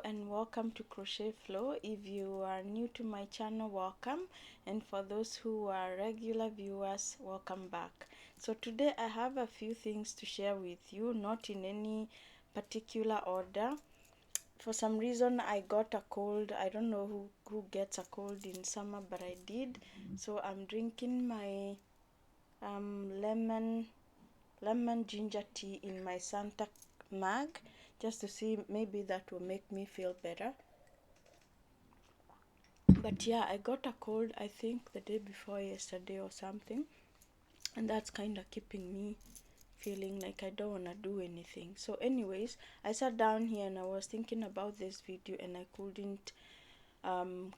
and welcome to Crochet Flow. If you are new to my channel, welcome, and for those who are regular viewers, welcome back. So today I have a few things to share with you, not in any particular order. For some reason I got a cold. I don't know who gets a cold in summer, but I did. So I'm drinking my lemon ginger tea in my Santa mug, just to see maybe that will make me feel better. But yeah, I got a cold, I think the day before yesterday or something, and that's kind of keeping me feeling like I don't want to do anything. So anyways, I sat down here and I was thinking about this video and I couldn't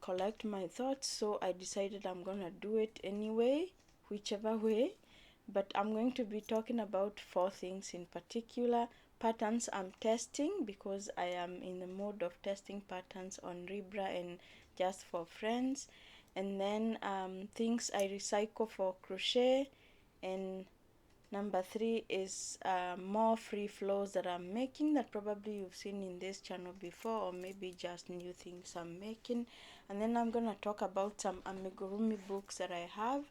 collect my thoughts, so I decided I'm gonna do it anyway, whichever way. But I'm going to be talking about 4 things in particular. Patterns I'm testing, because I am in the mode of testing patterns on Ribblr and just for friends. And then things I recycle for crochet. And number 3 is more free flows that I'm making that probably you've seen in this channel before, or maybe just new things I'm making. And then I'm gonna talk about some Amigurumi books that I have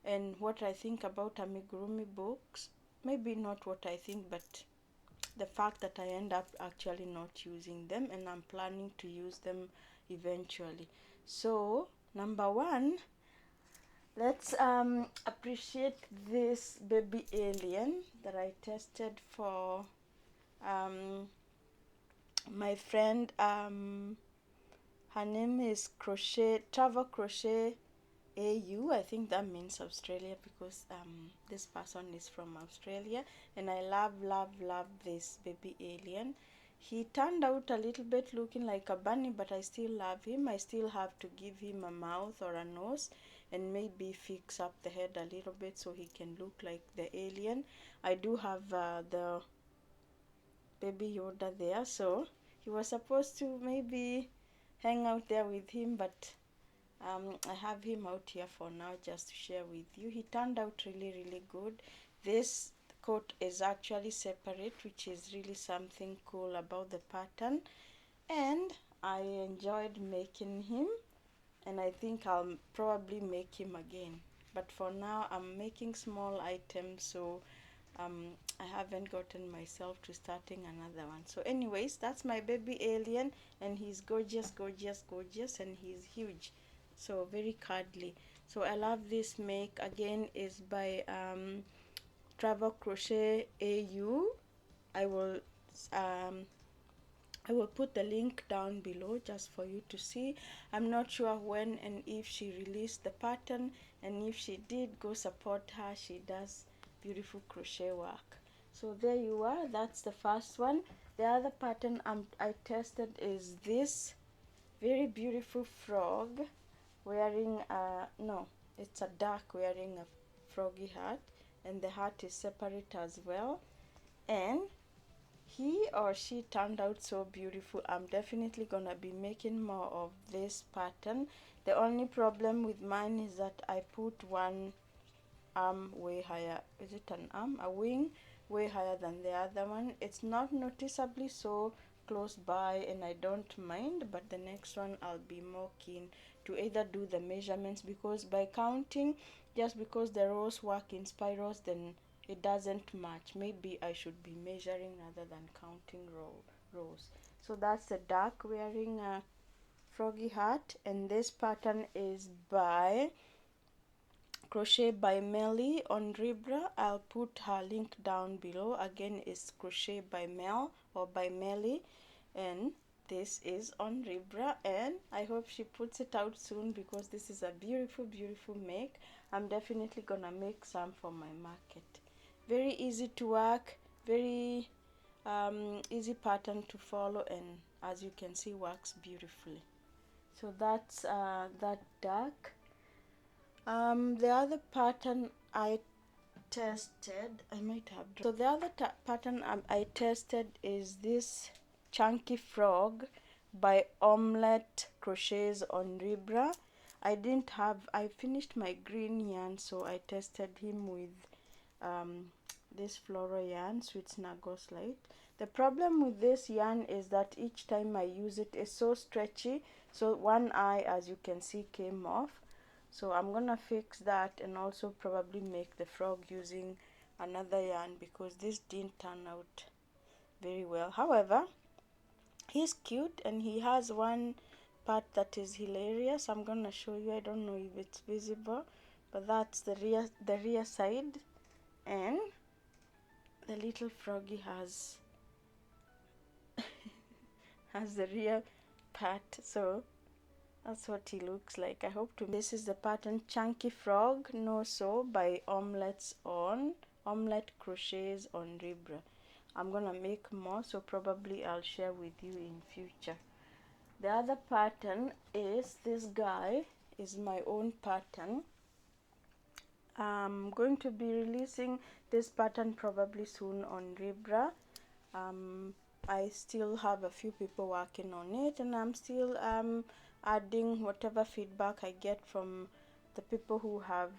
and what I think about Amigurumi books. Maybe not what I think, but the fact that I end up actually not using them, and I'm planning to use them eventually. So number 1, let's appreciate this baby alien that I tested for my friend. Her name is Travel Crochet AU. I think that means Australia, because this person is from Australia, and I love this baby alien. He turned out a little bit looking like a bunny, but I still love him. I still have to give him a mouth or a nose and maybe fix up the head a little bit so he can look like the alien. I do have the baby Yoda there, so he was supposed to maybe hang out there with him, but I have him out here for now just to share with you. He turned out really good. This coat is actually separate, which is really something cool about the pattern, and I enjoyed making him, and I think I'll probably make him again. But for now I'm making small items, so I haven't gotten myself to starting another one. So anyways, that's my baby alien, and he's gorgeous, and he's huge, so very cuddly. So I love this make. Again, is by Travel Crochet AU. I will put the link down below just for you to see. I'm not sure when and if she released the pattern, and if she did, go support her. She does beautiful crochet work. So there you are, that's the first one. The other pattern I tested is this very beautiful frog wearing no, it's a duck wearing a froggy hat, and the hat is separate as well, and he or she turned out so beautiful. I'm definitely gonna be making more of this pattern. The only problem with mine is that I put one arm way higher. Is it an arm? A wing way higher than the other one. It's not noticeably so close by, and I don't mind, but the next one I'll be more keen to either do the measurements, because by counting, just because the rows work in spirals, then it doesn't match. Maybe I should be measuring rather than counting rows. So that's the duck wearing a froggy hat, and this pattern is by Crochet by Melly on Ribblr. I'll put her link down below. Again, it's Crochet by Mel or by Melly, and this is on Ribblr, and I hope she puts it out soon, because this is a beautiful make. I'm definitely gonna make some for my market. Very easy to work, very easy pattern to follow, and as you can see, works beautifully. So that's that duck. The other pattern I tested, I might have. So the other pattern I tested is this chunky frog by Omelette Crochets on Ribblr. I finished my green yarn, so I tested him with this floral yarn, Sweet Snuggle Slate. The problem with this yarn is that each time I use it, it's so stretchy, so one eye, as you can see, came off. So I'm gonna fix that and also probably make the frog using another yarn, because this didn't turn out very well. However, he's cute and he has one part that is hilarious. I'm gonna show you. I don't know if it's visible, but that's the rear side, and the little froggy has the rear part. So that's what he looks like. I hope to. This is the pattern Chunky Frog No Sew by Omelette Crochets on Ribblr. I'm gonna make more, so probably I'll share with you in future. The other pattern is this guy, is my own pattern. I'm going to be releasing this pattern probably soon on Ribblr. I still have a few people working on it, and I'm still adding whatever feedback I get from the people who have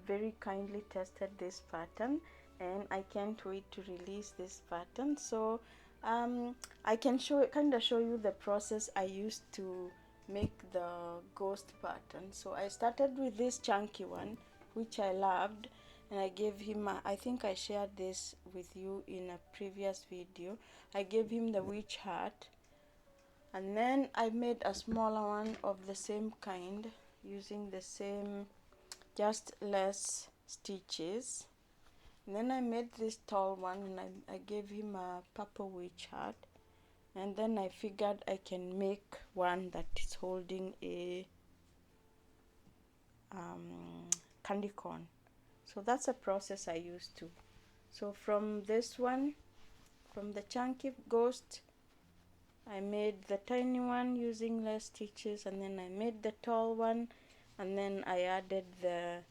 very kindly tested this pattern, and I can't wait to release this pattern. So I can kind of show you the process I used to make the ghost pattern. So I started with this chunky one, which I loved, and I gave him I think I shared this with you in a previous video. I gave him the witch hat, and then I made a smaller one of the same kind using the same, just less stitches. And then I made this tall one, and I gave him a purple witch hat. And then I figured I can make one that is holding a candy corn. So that's a process I used to. So from this one, from the chunky ghost, I made the tiny one using less stitches, and then I made the tall one, and then I added the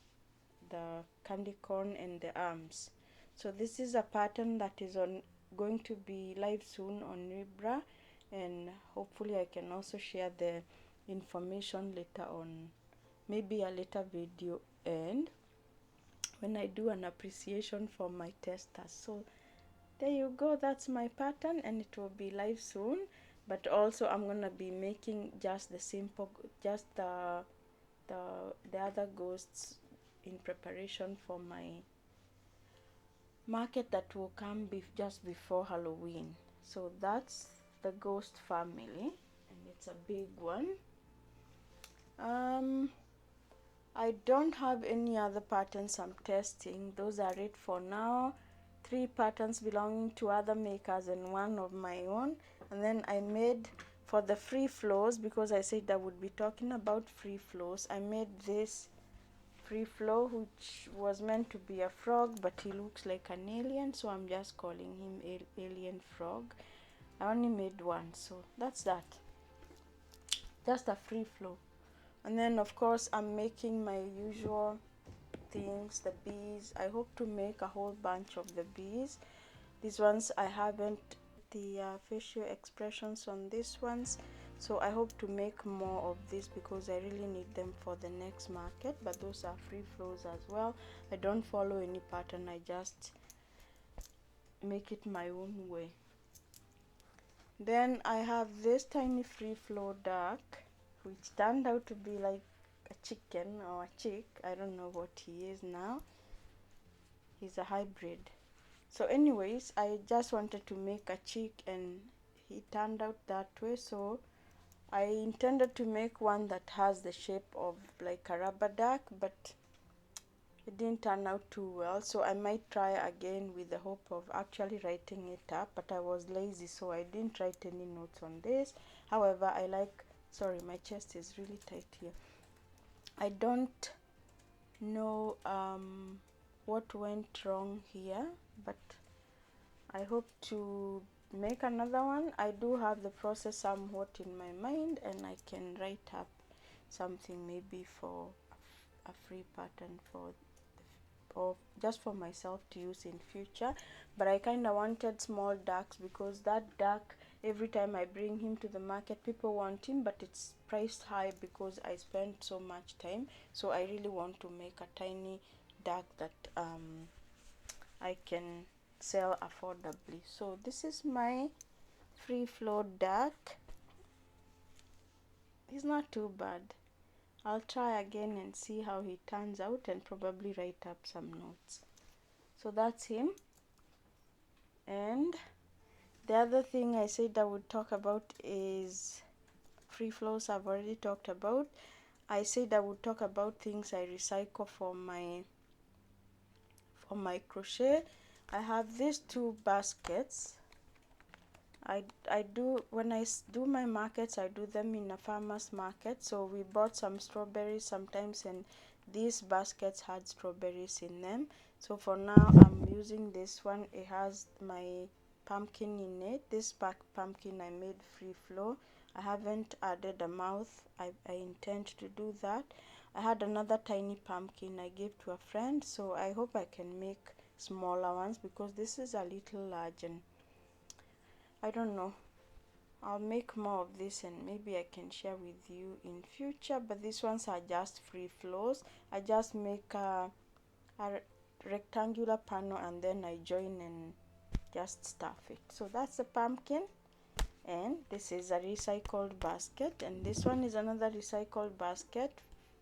candy corn and the arms. So this is a pattern that is going to be live soon on Ribblr, and hopefully I can also share the information later on, maybe a later video, and when I do an appreciation for my testers. So there you go, that's my pattern, and it will be live soon. But also I'm gonna be making just the simple, just the other ghosts in preparation for my market that will come just before Halloween. So that's the ghost family, and it's a big one. I don't have any other patterns I'm testing. Those are it for now. 3 patterns belonging to other makers and 1 of my own. And then I made, for the free flows, because I said I would be talking about free flows, I made this free flow, which was meant to be a frog, but he looks like an alien, so I'm just calling him Alien Frog. I only made 1, so that's that. Just a free flow. And then of course I'm making my usual things, the bees. I hope to make a whole bunch of the bees. These ones I haven't the facial expressions on these ones, so I hope to make more of this because I really need them for the next market. But those are free flows as well. I don't follow any pattern, I just make it my own way. Then I have this tiny free flow duck, which turned out to be like a chicken or a chick. I don't know what he is now. He's a hybrid. So anyways, I just wanted to make a chick, and he turned out that way. So I intended to make one that has the shape of like a rubber duck, but it didn't turn out too well. So I might try again with the hope of actually writing it up, but I was lazy, so I didn't write any notes on this. However, I like, sorry, my chest is really tight here. I don't know what went wrong here, but I hope to make another one. I do have the process somewhat in my mind, and I can write up something maybe for a free pattern or just for myself to use in future. But I kind of wanted small ducks because that duck, every time I bring him to the market, people want him, but it's priced high because I spent so much time. So I really want to make a tiny duck that I can sell affordably. So this is my free flow duck. He's not too bad. I'll try again and see how he turns out and probably write up some notes. So that's him. And the other thing I said I would talk about is free flows. I've already talked about. I said I would talk about things I recycle for my crochet. I have these two baskets. I do, when I do my markets, I do them in a farmer's market. So we bought some strawberries sometimes, and these baskets had strawberries in them. So for now I'm using this one. It has my pumpkin in it. This pumpkin I made free flow. I haven't added a mouth. I intend to do that. I had another tiny pumpkin I gave to a friend, so I hope I can make smaller ones because this is a little large, and I don't know, I'll make more of this and maybe I can share with you in future. But these ones are just free flows. I just make a rectangular panel and then I join and just stuff it. So that's the pumpkin, and this is a recycled basket, and this one is another recycled basket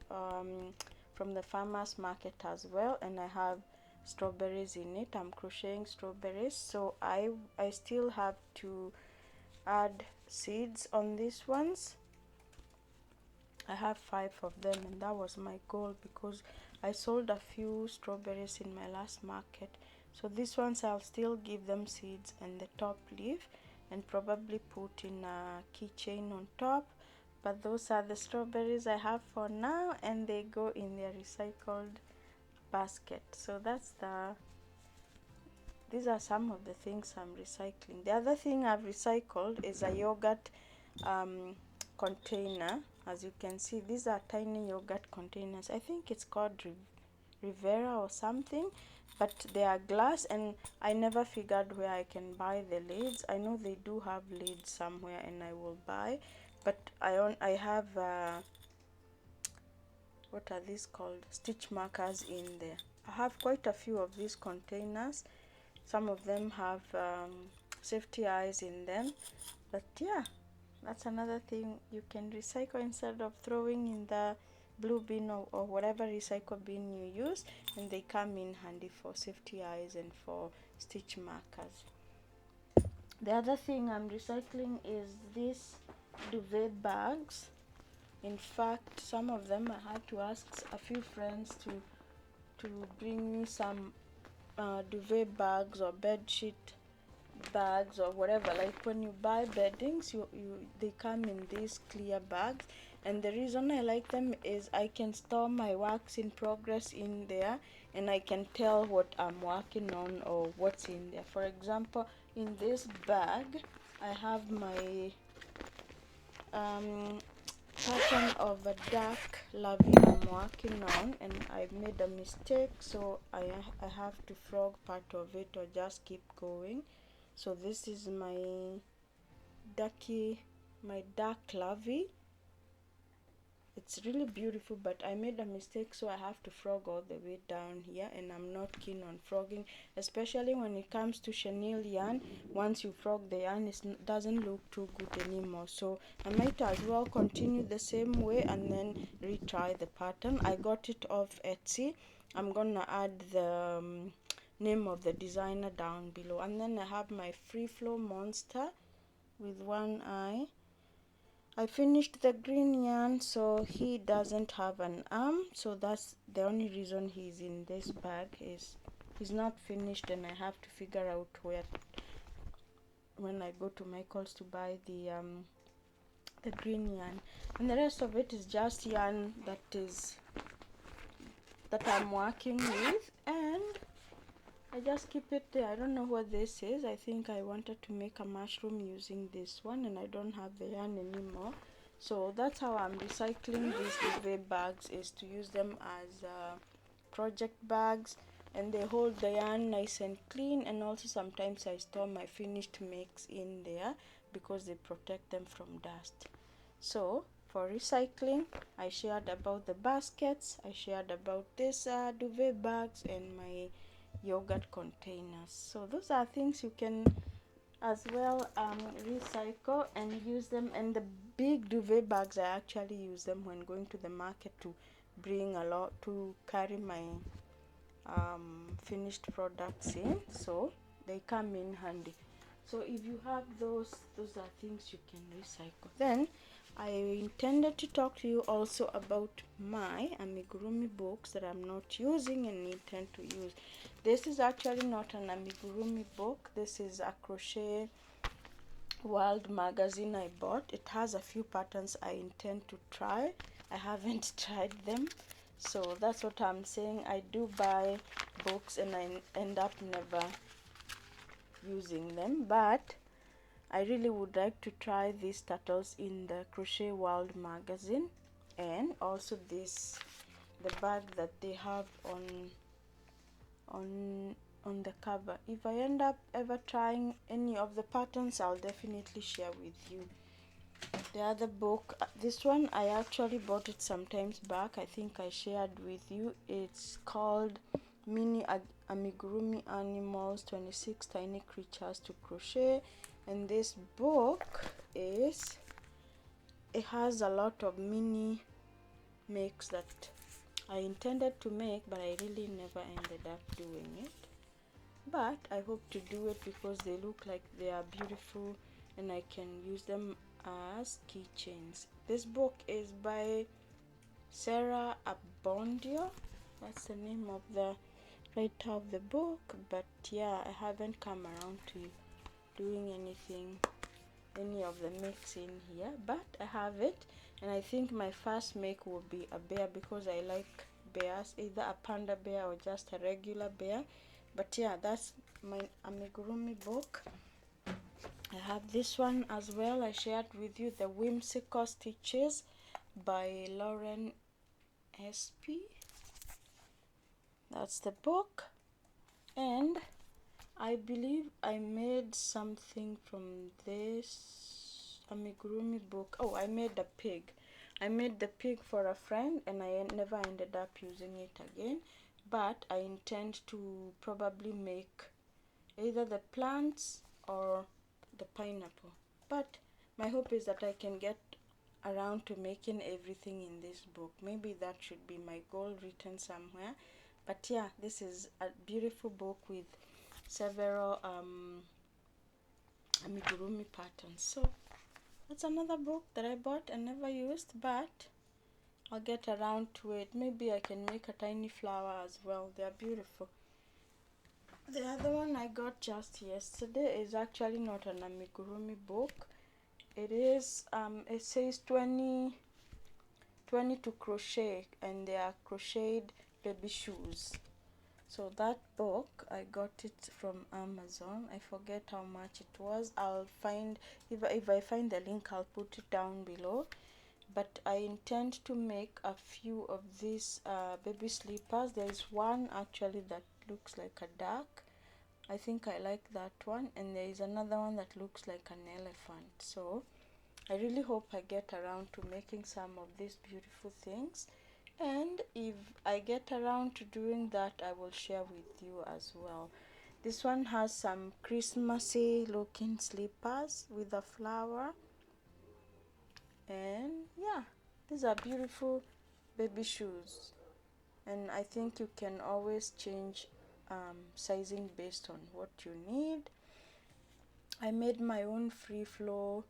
from the farmers market as well, and I have strawberries in it. I'm crocheting strawberries, so I still have to add seeds on these ones. I have 5 of them, and that was my goal because I sold a few strawberries in my last market. So these ones I'll still give them seeds and the top leaf and probably put in a keychain on top. But those are the strawberries I have for now, and they go in their recycled basket. So these are some of the things I'm recycling. The other thing I've recycled is a yogurt container. As you can see, these are tiny yogurt containers. I think it's called Ribblr or something, but they are glass, and I never figured where I can buy the lids. I know they do have lids somewhere, and I will buy, but I have what are these called, stitch markers in there. I have quite a few of these containers. Some of them have safety eyes in them, but yeah, that's another thing you can recycle instead of throwing in the blue bin or whatever recycle bin you use, and they come in handy for safety eyes and for stitch markers. The other thing I'm recycling is these duvet bags. In fact, some of them I had to ask a few friends to bring me some duvet bags or bed sheet bags or whatever. Like when you buy beddings, they come in these clear bags, and the reason I like them is I can store my works in progress in there, and I can tell what I'm working on or what's in there. For example, in this bag I have my pattern of a duck lovey I'm working on, and I made a mistake, so I have to frog part of it or just keep going. So this is my Duckie, my duck lovey. It's really beautiful, but I made a mistake, so I have to frog all the way down here, and I'm not keen on frogging, especially when it comes to chenille yarn. Once you frog the yarn, it doesn't look too good anymore, so I might as well continue the same way and then retry the pattern. I got it off Etsy. I'm gonna add the name of the designer down below. And then I have my free flow monster with one eye. I finished the green yarn, so he doesn't have an arm, so that's the only reason he's in this bag, is he's not finished, and I have to figure out where, when I go to Michael's to buy the green yarn. And the rest of it is just yarn that I'm working with, and I just keep it there. I don't know what this is. I think I wanted to make a mushroom using this one, and I don't have the yarn anymore. So that's how I'm recycling these duvet bags, is to use them as project bags, and they hold the yarn nice and clean. And also sometimes I store my finished makes in there because they protect them from dust. So for recycling, I shared about the baskets, I shared about this duvet bags and my yogurt containers. So those are things you can as well recycle and use them. And the big duvet bags, I actually use them when going to the market to bring a lot, to carry my finished products in, so they come in handy. So if you have those are things you can recycle. Then I intended to talk to you also about my Amigurumi books that I'm not using and intend to use. This is actually not an Amigurumi book. This is a Crochet World magazine I bought. It has a few patterns I intend to try. I haven't tried them, so that's what I'm saying. I do buy books and I end up never using them, but I really would like to try these turtles in the Crochet World magazine, and also this, the bag that they have on the cover. If I end up ever trying any of the patterns, I'll definitely share with you. The other book, this one I actually bought it sometimes back. I think I shared with you. It's called Mini Amigurumi Animals, 26 Tiny Creatures to Crochet. And this book is, it has a lot of mini makes that I intended to make, but I really never ended up doing it. But I hope to do it because they look like they are beautiful and I can use them as keychains. This book is by Sarah Abondio. That's the name of the writer of the book. But yeah, I haven't come around to doing any of the makes in here, but I have it. And I think my first make will be a bear because I like bears, either a panda bear or just a regular bear. But yeah, that's my Amigurumi book. I have this one as well. I shared with you, The Whimsical Stitches by Lauren SP. That's the book. And I believe I made something from this Amigurumi book. Oh, I made a pig. I made the pig for a friend and I never ended up using it again. But I intend to probably make either the plants or the pineapple. But my hope is that I can get around to making everything in this book. Maybe that should be my goal written somewhere. But yeah, this is a beautiful book with several amigurumi patterns. So that's another book that I bought and never used, but I'll get around to it. Maybe I can make a tiny flower as well. They're beautiful. The other one I got just yesterday is actually not an amigurumi book. It is it says 20 to crochet, and they are crocheted baby shoes. So that book, I got it from Amazon. I forget how much it was. I'll find, if I find the link, I'll put it down below. But I intend to make a few of these baby slippers. There is one actually that looks like a duck. I think I like that one. And there is another one that looks like an elephant. So I really hope I get around to making some of these beautiful things. And if I get around to doing that, I will share with you as well. This one has some Christmassy looking slippers with a flower. And yeah, these are beautiful baby shoes. And I think you can always change sizing based on what you need. I made my own free flow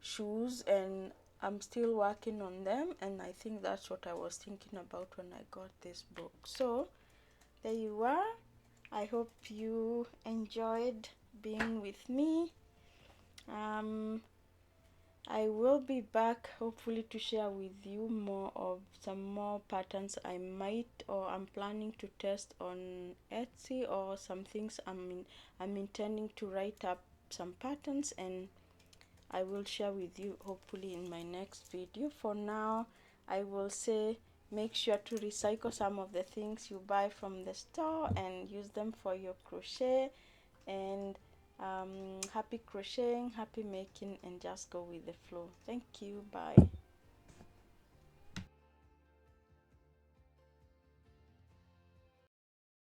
shoes and I'm still working on them, and I think that's what I was thinking about when I got this book. So there you are. I hope you enjoyed being with me. I will be back hopefully to share with you more of some more patterns I might or I'm planning to test on Etsy, or some things I'm intending to write up some patterns, and I will share with you hopefully in my next video. For now, I will say make sure to recycle some of the things you buy from the store and use them for your crochet. And happy crocheting, happy making, and just go with the flow. Thank you. Bye.